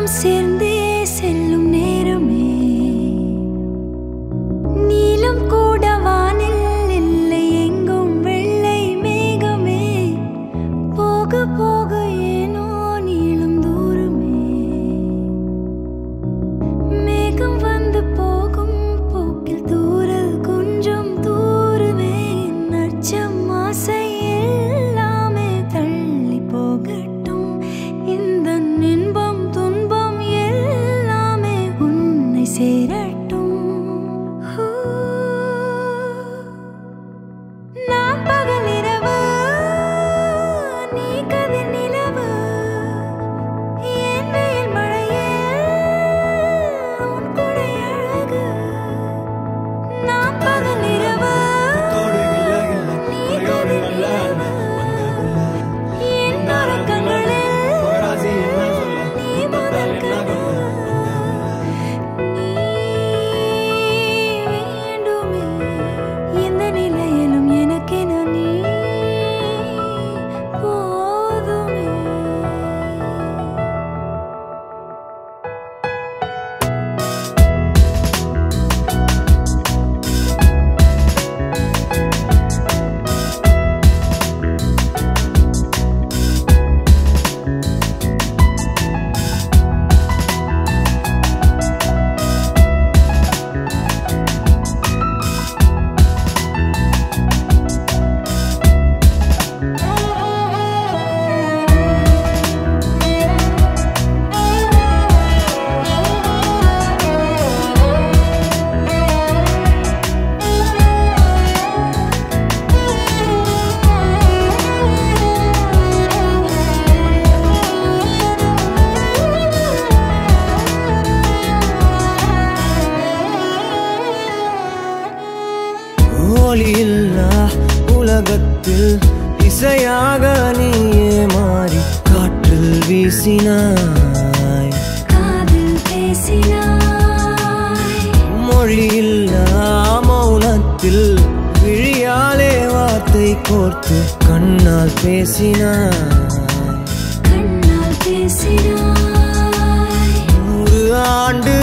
நாம் சேர்ந்தே செல்லும் நேரமே நீலம் கூட வானில் இல்லை எங்கும் வெள்ளை மேகமே போக போக ஏனோ நீளும் தூரமே மேகம் வந்து போகும் போக்கில் தூரல் கொஞ்சம் தூரமே நச்சம் ஆசை எல்லாமே தள்ளி போகட்டும் இந்த இன்பம் துன்பம் எல்லாமே உன்னை சேரட்டும் நான் பகல் இரவு நீ கதிர் நிலவு என் வெயில் மழையே உன் கொடை அழகு நான் பகல் இரவு நீ கதிர் நிலவு என் உறக்கங்களில் நீ முதல் கனவு நீ வேண்டுமே எந்த நிலையிலும் எனக்கென நீ போதுமே ஒளியில்லா உலகத்தில் இசையாக நீயே மாறி காற்றில் வீசினாய் காதில் பேசினாய் மொழியில்லா மௌனத்தில் விழியாலே வார்த்தை கோர்த்து கண்ணால் பேசினாய் கண்ணால் பேசினாய் 100 ஆண்டு